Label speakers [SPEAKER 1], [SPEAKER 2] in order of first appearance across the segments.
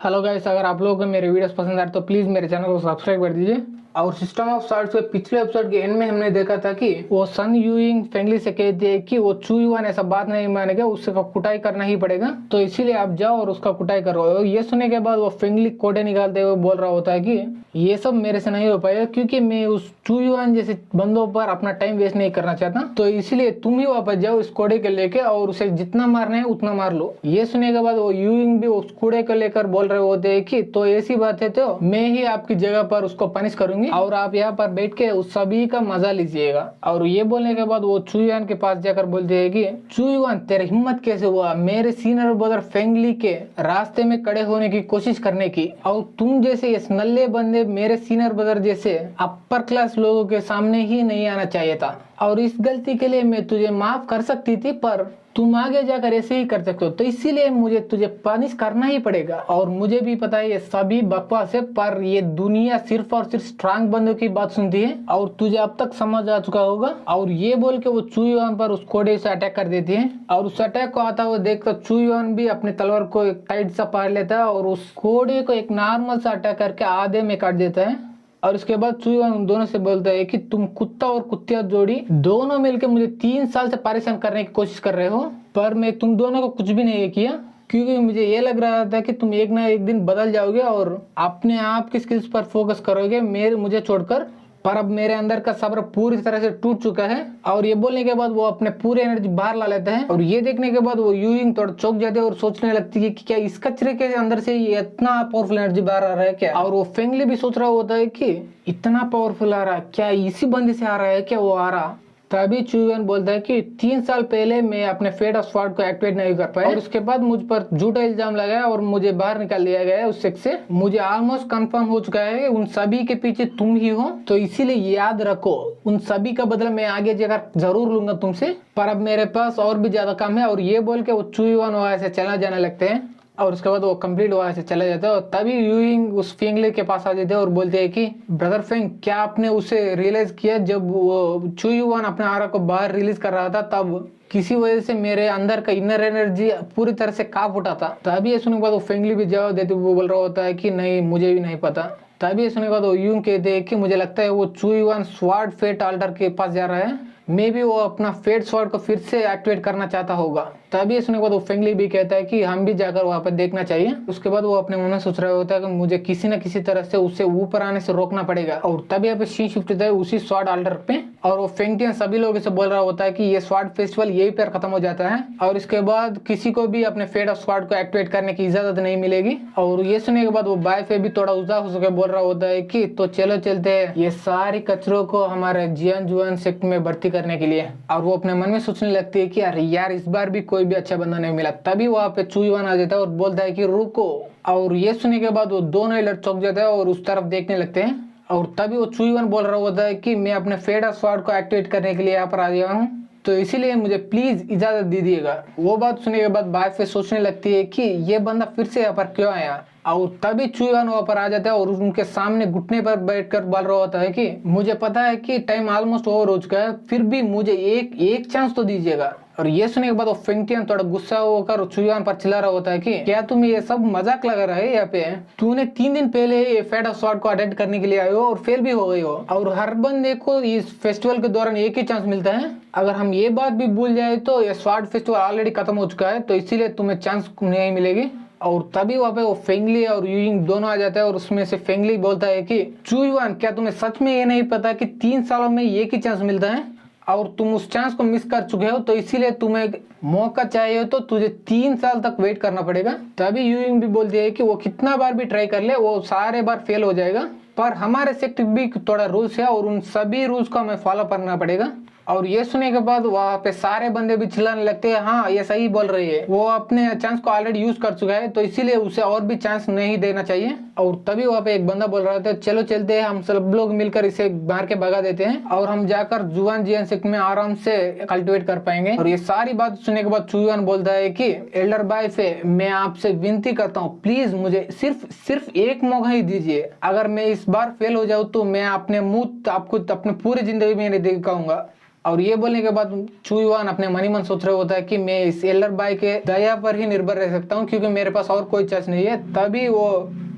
[SPEAKER 1] Hello guys, अगर आप लोगों को मेरे वीडियोस पसंद आ रहे तो प्लीज मेरे चैनल को सब्सक्राइब कर दीजिए। और सिस्टम ऑफ सॉर्ट्स के पिछले एपिसोड के एंड में हमने देखा था कि वो सन यूइंग फेंगली से कहती है कि वो चू युआन ऐसा बात नहीं मानेगा, उसका कुटाई करना ही पड़ेगा, तो इसीलिए आप जाओ और उसका कुटाई करो। और ये सुनने के बाद वो फेंगली कोडे निकालते हुए बोल रहा होता है कि ये सब मेरे से नहीं हो पाएगा, क्योंकि मैं उस चू युआन जैसे बंदों पर अपना टाइम वेस्ट नहीं करना चाहता, तो इसीलिए तुम ही वापस जाओ इस कोडे को लेके और उसे जितना मारना है उतना मार लो। ये सुनने के बाद वो यूइंग भी उस कूड़े को लेकर बोल रहे होते हैं कि तो ऐसी बात है तो मैं ही आपकी जगह पर उसको पनिश करूंगी और आप यहाँ पर बैठ के उस सभी का मजा लीजिएगा। और ये बोलने के बाद वो चू युआन के पास जाकर बोलते हैं कि चू युआन, तेरी हिम्मत कैसे हुआ मेरे सीनियर ब्रदर फेंगली के रास्ते में खड़े होने की कोशिश करने की, और तुम जैसे ये नल्ले बंदे मेरे सीनियर ब्रदर जैसे अपर क्लास लोगों के सामने ही नहीं आना चाहिए था। और इस गलती के लिए मैं तुझे माफ कर सकती थी, पर तुम आगे जाकर ऐसे ही कर सकते हो, तो इसीलिए मुझे तुझे पनिश करना ही पड़ेगा। और मुझे भी पता है ये सभी बकवास है, पर ये दुनिया सिर्फ और सिर्फ स्ट्रांग बंदों की बात सुनती है और तुझे अब तक समझ आ चुका होगा। और ये बोल के वो चू युआन पर उस कोड़े से अटैक कर देती है। और उस अटैक को आता हुआ देखकर चू युआन भी अपने तलवार को एक टाइट सा पार लेता है और उस कोड़े को एक नॉर्मल सा अटैक करके आधे में काट देता है। और इसके बाद चू युआन उन दोनों से बोलता है कि तुम कुत्ता और कुत्तिया जोड़ी दोनों मिलकर मुझे 3 साल से परेशान करने की कोशिश कर रहे हो, पर मैं तुम दोनों को कुछ भी नहीं किया, क्योंकि मुझे ये लग रहा था कि तुम एक ना एक दिन बदल जाओगे और अपने आप की स्किल्स पर फोकस करोगे मुझे छोड़कर। पर अब मेरे अंदर का सब्र पूरी तरह से टूट चुका है। और ये बोलने के बाद वो अपने पूरे एनर्जी बाहर ला लेता है। और ये देखने के बाद वो यूइंग थोड़ा चौंक जाते हैं और सोचने लगती है कि क्या इस कचरे के अंदर से ये इतना पावरफुल एनर्जी बाहर आ रहा है क्या। और वो फेंगली भी सोच रहा होता है कि इतना पावरफुल आ रहा है क्या, इसी बंदी से आ रहा है क्या वो आ रहा। तभी चू युआन बोलता है कि 3 साल पहले मैं अपने फेट ऑफ स्वॉर्ड को एक्टिवेट नहीं कर पाया और उसके बाद मुझ पर झूठा इल्जाम लगाया और मुझे बाहर निकाल दिया गया है उस सेक्स से। मुझे ऑलमोस्ट कंफर्म हो चुका है उन सभी के पीछे तुम ही हो, तो इसीलिए याद रखो उन सभी का बदला मैं आगे जाकर जरूर लूंगा तुमसे, पर अब मेरे पास और भी ज्यादा काम है। और ये बोल के वो चू युआन वहां से चला जाने लगते हैं और उसके बाद वो कंप्लीट वहां से चला जाता है। और तभी यूइंग उस फेंगले के पास आ जाते हैं और बोलते हैं कि ब्रदर फेंग, क्या आपने उसे रियलाइज किया जब वो चू युआन अपने आरा को बाहर रिलीज कर रहा था तब किसी वजह से मेरे अंदर का इनर एनर्जी पूरी तरह से कांप उठा था। तभी ये सुनने के बाद वो फेंगली भी जवाब देते वो बोल रहा होता है कि नहीं, मुझे भी नहीं पता। तभी ये सुनने के बाद वो यूइंग कहते हैं कि मुझे लगता है वो चू युआन स्वॉर्ड फेट ऑल्टर के पास जा रहा है, मे भी वो अपना फेट स्वॉर्ड को फिर से एक्टिवेट करना चाहता होगा। तभी सुनने के बाद वो फेंगली भी कहता है कि हम भी जाकर वहां पर देखना चाहिए। उसके बाद वो अपने मन में सोच रहा होता है कि मुझे किसी न किसी तरह से उससे ऊपर आने से रोकना पड़ेगा। और तभी यहाँ पे सीन शिफ्ट होता है उसी स्वॉर्ड ऑल्टर पे और वो फेंगटियन सभी लोगों से बोल रहा होता है कि ये स्वॉर्ड फेस्टिवल यही पर खत्म हो जाता है और इसके बाद किसी को भी अपने फेट ऑफ स्वॉर्ड को एक्टिवेट करने की इजाजत नहीं मिलेगी। और ये सुनने के बाद वो बाय फे भी थोड़ा उदास होकर बोल रहा होता है कि तो चलो चलते हैं ये सारी कचरों को हमारे जियान जुआन सेक्ट में भर्ती करने के लिए। और वो अपने मन में सोचने लगती है कि अरे यार, इस बार भी कोई भी अच्छा बंदा नहीं मिला। तभी वहां पे चू युआन आ जाता है और बोलता है कि रुको। और ये सुनने के बाद वो दोनों ही लड़ चौंक जाते हैं और उस तरफ देखने लगते हैं। और तभी वो चू युआन बोल रहा होता है कि मैं अपने फेट ऑफ स्वॉर्ड को एक्टिवेट करने के लिए यहाँ पर आ गया हूँ, तो इसीलिए मुझे प्लीज इजाजत दे दीजिएगा। वो बात सुनने के बाद बाय फे सोचने लगती है कि ये बंदा फिर से यहाँ पर क्यों आया। और तभी चू युआन वहां पर आ जाता है और उनके सामने घुटने पर बैठकर बोल रहा होता है कि मुझे पता है कि टाइम ऑलमोस्ट ओवर हो चुका है, फिर भी मुझे एक चांस तो दीजिएगा। और ये सुनने के बाद वो फेंगटियन थोड़ा गुस्सा होकर चू युआन पर चिल्ला रहा होता है कि क्या तुम ये सब मजाक लगा रहा है यहाँ पे, तूने 3 दिन पहले ये फेट ऑफ स्वॉर्ड को अटेंड करने के लिए आए हो और फेल भी हो गई हो। और हर बंदे को इस फेस्टिवल के दौरान एक ही चांस मिलता है, अगर हम ये बात भी भूल जाए तो ये स्वॉर्ड फेस्टिवल ऑलरेडी खत्म हो चुका है, तो इसीलिए तुम्हें चांस नहीं मिलेगी। और तभी वहाँ पे वो फेंगली और यूइंग दोनों आ जाता है और उसमें से फेंगली बोलता है कि चू युआन, क्या तुम्हें सच में ये नहीं पता कि 3 सालों में एक ही चांस मिलता है और तुम उस चांस को मिस कर चुके हो, तो इसीलिए तुम्हें मौका चाहिए तो तुझे 3 साल तक वेट करना पड़ेगा। तभी यूइंग भी बोलती है कि वो कितना बार भी ट्राई कर ले वो सारे बार फेल हो जाएगा, पर हमारे सेक्ट भी थोड़ा रूल्स है और उन सभी रूल्स को हमें फॉलो करना पड़ेगा। और ये सुनने के बाद वहाँ पे सारे बंदे भी चिल्लाने लगते हैं, हाँ ये सही बोल रही है, वो अपने चांस को ऑलरेडी यूज कर चुका है, तो इसीलिए उसे और भी चांस नहीं देना चाहिए। और तभी वहाँ पे एक बंदा बोल रहा था चलो चलते हैं, हम सब लोग मिलकर इसे मार के भगा देते हैं और हम जाकर जुआन जियान सेक्ट में आराम से कल्टिवेट कर पाएंगे। और ये सारी बात सुनने के बाद चू युआन बोलता है कि एल्डर बाय फे, मैं आपसे विनती करता हूँ, प्लीज मुझे सिर्फ एक मौका ही दीजिए। अगर मैं इस बार फेल हो जाऊँ तो मैं अपने मुंह आपको अपने पूरी जिंदगी में नहीं दिखाऊंगा। और ये बोलने के बाद चुईवान अपने मन ही मन सोच रहे होता है कि मैं इस एल्डर भाई के दया पर ही निर्भर रह सकता हूँ क्योंकि मेरे पास और कोई चांस नहीं है। तभी वो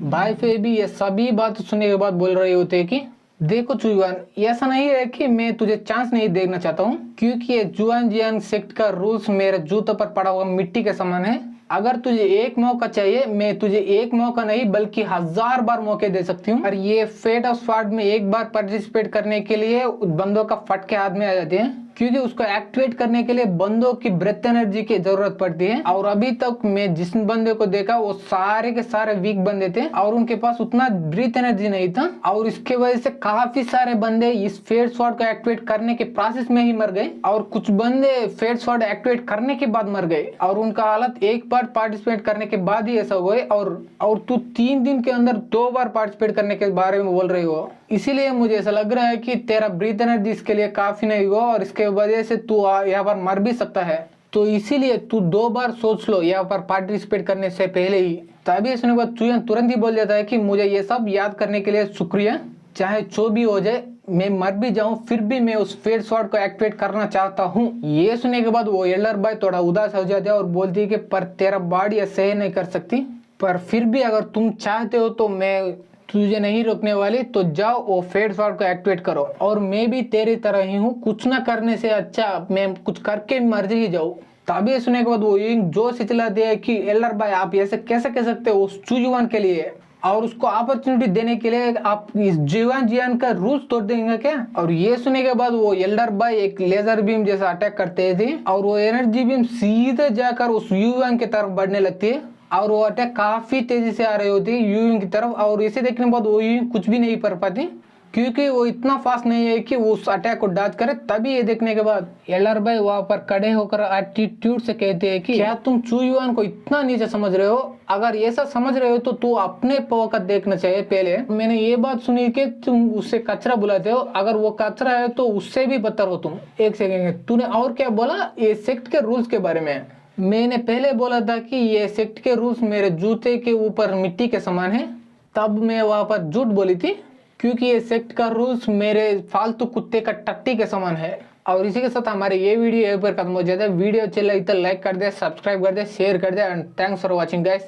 [SPEAKER 1] भाई पे भी ये सभी बात सुनने के बाद बोल रहे होते हैं कि देखो चुईवान, ऐसा नहीं है कि मैं तुझे चांस नहीं देना चाहता हूँ, क्योंकि ये जुआन जियान सेक्ट का रूल्स मेरे जूतों पर पड़ा हुआ मिट्टी के समान है। अगर तुझे एक मौका चाहिए, मैं तुझे एक मौका नहीं बल्कि 1000 बार मौके दे सकती हूँ। और ये फेट ऑफ स्वार्ड में एक बार पार्टिसिपेट करने के लिए बंदों का फटके हाथ में आ जाते हैं, क्योंकि उसको एक्टिवेट करने के लिए बंदों की ब्रेथ एनर्जी की जरूरत पड़ती है। और अभी तक मैं जिस बंदे को देखा वो सारे के सारे वीक बंदे थे और उनके पास उतना ब्रीथ एनर्जी नहीं था, और इसके वजह से काफी सारे बंदे इस फेट स्वॉर्ड को एक्टिवेट करने के प्रोसेस में ही मर गए, और कुछ बंदे फेट स्वॉर्ड एक्टिवेट करने के बाद मर गए और उनका हालत एक बार पार्टिसिपेट करने के बाद ही ऐसा हुआ। और तू 3 दिन के अंदर 2 बार पार्टिसिपेट करने के बारे में बोल रही हो, इसीलिए मुझे ऐसा लग रहा है कि तेरा ब्रीथ एनर्जी इसके लिए काफी नहीं हुआ और इसके वजह से तू यहाँ पर मर भी सकता है। तो इसीलिए तू 2 बार सोच लो यहाँ पर पार्टिसिपेट करने से पहले ही। तभी सुनने के बाद चुईवान तुरंत ही बोल जाता है कि मुझे ये सब याद करने के लिए शुक्रिया, चाहे जो भी हो जाए, मैं मर भी जाऊं फिर भी मैं उस फेट स्वॉर्ड को एक्टिवेट करना चाहता हूँ। ये सुनने के बाद वो एल्डर भाई थोड़ा उदास हो जाते हैं और बोलती है कि पर तेरा बॉडी सही नहीं कर सकती, पर फिर भी अगर तुम चाहते हो तो मैं तुझे नहीं रोकने वाली, तो जाओ वो फेट स्वॉर्ड को एक्टिवेट करो। और मैं भी तेरी तरह ही हूँ, कुछ ना करने से अच्छा मैं कुछ करके मर ही जाऊँ। तभी सुनने के बाद वो जोश चिल्ला दिया कि एल्डर भाई आप ऐसे कैसे कह सकते हो उस चुईवान के लिए, और उसको अपॉर्चुनिटी देने के लिए आप इस जुआन जियान का रूल्स तोड़ देंगे क्या। और ये सुनने के बाद वो एल्डर भाई एक लेजर बीम जैसा अटैक करते थे और वो एनर्जी बीम सीधे जाकर उस युवान की तरफ बढ़ने लगती है और वो अटैक काफी तेजी से आ रही होती है यूविंग की तरफ। और इसे देखने के बाद वो यूविंग कुछ भी नहीं कर पाती क्योंकि वो इतना फास्ट नहीं है कि वो उस अटैक को डॉज करे। तभी ये देखने के बाद एल्डर भाई वहां पर खड़े होकर एटीट्यूड से कहते हैं कि क्या तुम चुईवान को इतना नीचे समझ रहे हो? अगर ऐसा समझ रहे हो तो तू अपने औकात देखना चाहिए पहले। मैंने ये बात सुनी कि तुम उससे कचरा बुलाते हो, अगर वो कचरा है तो उससे भी बदतर हो तुम। एक सेकेंड, तूने और क्या बोला ये सेक्ट के रूल्स के बारे में? मैंने पहले बोला था कि ये सेक्ट के रूल्स मेरे जूते के ऊपर मिट्टी के समान है, तब मैं वहां पर झूठ बोली थी क्योंकि ये सेक्ट का रूल्स मेरे फालतू कुत्ते का टट्टी के समान है। और इसी के साथ हमारे ये वीडियो यहीं पर खत्म हो जाता है। वीडियो अच्छी लगी तो लाइक कर दे, सब्सक्राइब कर दे, शेयर कर दे and thanks for watching guys.